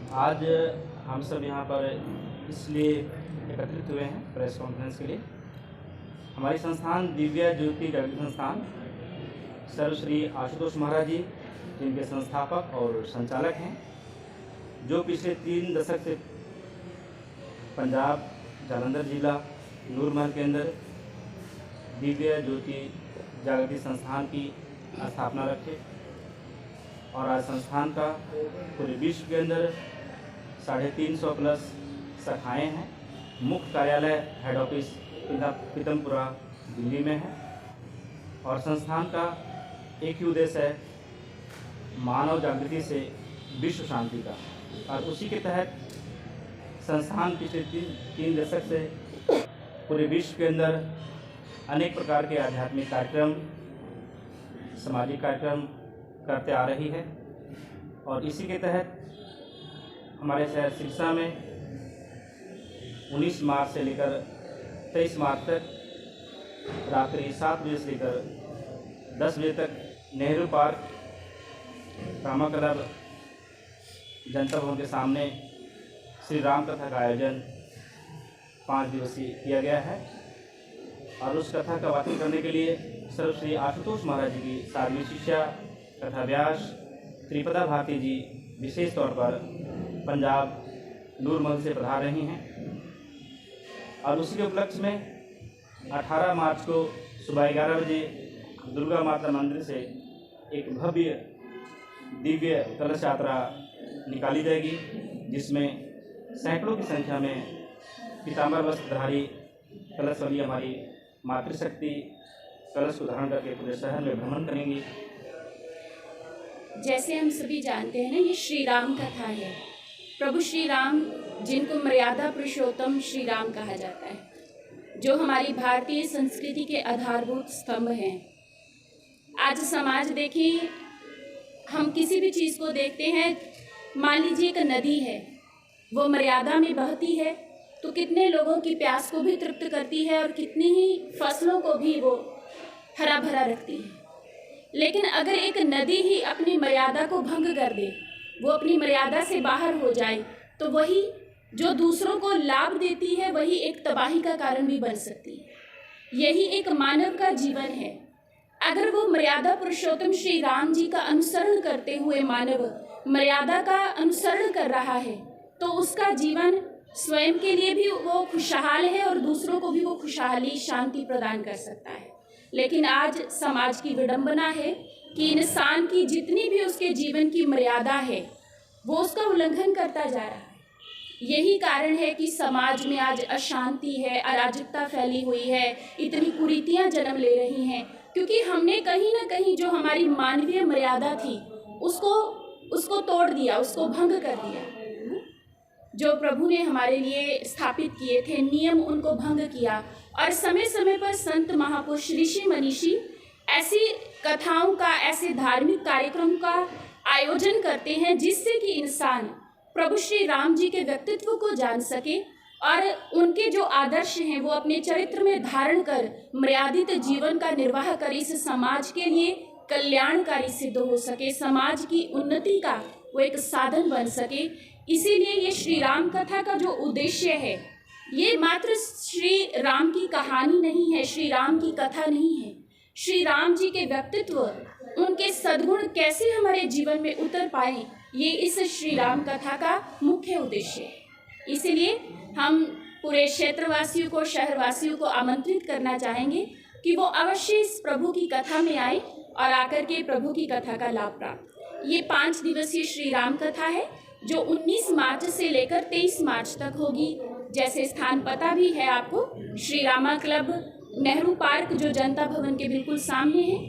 आज हम सब यहाँ पर इसलिए एकत्रित हुए हैं प्रेस कॉन्फ्रेंस के लिए। हमारी संस्थान दिव्य ज्योति जागृति संस्थान सर्वश्री आशुतोष महाराज जी, जिनके संस्थापक और संचालक हैं, जो पिछले 3 दशक से पंजाब जालंधर जिला नूरमहल के अंदर दिव्य ज्योति जागृति संस्थान की स्थापना रखे और आज संस्थान का पूरे विश्व के अंदर 350 प्लस शाखाएँ हैं। मुख्य कार्यालय हेड ऑफिस पीतमपुरा दिल्ली में है और संस्थान का एक ही उद्देश्य है, मानव जागृति से विश्व शांति का। और उसी के तहत संस्थान पिछले 3 दशक से पूरे विश्व के अंदर अनेक प्रकार के आध्यात्मिक कार्यक्रम, सामाजिक कार्यक्रम करते आ रही है। और इसी के तहत हमारे शहर सिरसा में 19 मार्च से लेकर 23 मार्च तक रात्रि 7 बजे से लेकर 10 बजे तक नेहरू पार्क रामा क्लब जनता भवन के सामने श्री राम कथा का आयोजन 5 दिवसीय किया गया है। और उस कथा का वाचन करने के लिए सर्वश्री आशुतोष महाराज जी की सारवी शिष्या कथा व्यास त्रिपदा भारती जी विशेष तौर पर पंजाब नूरमहल से पधार रही हैं। और उसी के उपलक्ष्य में 18 मार्च को सुबह 11 बजे दुर्गा माता मंदिर से एक भव्य दिव्य कलश यात्रा निकाली जाएगी, जिसमें सैकड़ों की संख्या में पीताम्बर वस्त्रधारी कलश वाली हमारी मातृशक्ति कलश को धारण करके पूरे शहर में भ्रमण करेंगी। जैसे हम सभी जानते हैं ना, ये श्री राम कथा है। प्रभु श्री राम, जिनको मर्यादा पुरुषोत्तम श्री राम कहा जाता है, जो हमारी भारतीय संस्कृति के आधारभूत स्तंभ हैं। आज समाज देखिए, हम किसी भी चीज़ को देखते हैं, मान लीजिए एक नदी है, वो मर्यादा में बहती है तो कितने लोगों की प्यास को भी तृप्त करती है और कितनी ही फसलों को भी वो हरा भरा रखती है। लेकिन अगर एक नदी ही अपनी मर्यादा को भंग कर दे, वो अपनी मर्यादा से बाहर हो जाए, तो वही जो दूसरों को लाभ देती है वही एक तबाही का कारण भी बन सकती है। यही एक मानव का जीवन है। अगर वो मर्यादा पुरुषोत्तम श्री राम जी का अनुसरण करते हुए मानव मर्यादा का अनुसरण कर रहा है, तो उसका जीवन स्वयं के लिए भी वो खुशहाल है और दूसरों को भी वो खुशहाली शांति प्रदान कर सकता है। लेकिन आज समाज की विडंबना है कि इंसान की जितनी भी उसके जीवन की मर्यादा है, वो उसका उल्लंघन करता जा रहा है। यही कारण है कि समाज में आज अशांति है, अराजकता फैली हुई है, इतनी कुरीतियां जन्म ले रही हैं, क्योंकि हमने कहीं ना कहीं जो हमारी मानवीय मर्यादा थी उसको तोड़ दिया, उसको भंग कर दिया। जो प्रभु ने हमारे लिए स्थापित किए थे नियम, उनको भंग किया। और समय समय पर संत महापुरुष ऋषि मनीषी ऐसी कथाओं का, ऐसे धार्मिक कार्यक्रम का आयोजन करते हैं जिससे कि इंसान प्रभु श्री राम जी के व्यक्तित्व को जान सके और उनके जो आदर्श हैं वो अपने चरित्र में धारण कर मर्यादित जीवन का निर्वाह कर इस समाज के लिए कल्याणकारी सिद्ध हो सके, समाज की उन्नति का वो एक साधन बन सके। इसीलिए ये श्री राम कथा का जो उद्देश्य है, ये मात्र श्री राम की कहानी नहीं है, श्री राम की कथा नहीं है। श्री राम जी के व्यक्तित्व, उनके सद्गुण कैसे हमारे जीवन में उतर पाए, ये इस श्री राम कथा का मुख्य उद्देश्य है। इसीलिए हम पूरे क्षेत्रवासियों को, शहरवासियों को आमंत्रित करना चाहेंगे कि वो अवश्य इस प्रभु की कथा में आए और आकर के प्रभु की कथा का लाभ प्राप्त। ये 5 दिवसीय श्री राम कथा है जो 19 मार्च से लेकर 23 मार्च तक होगी। जैसे स्थान पता भी है आपको, श्री रामा क्लब नेहरू पार्क जो जनता भवन के बिल्कुल सामने है।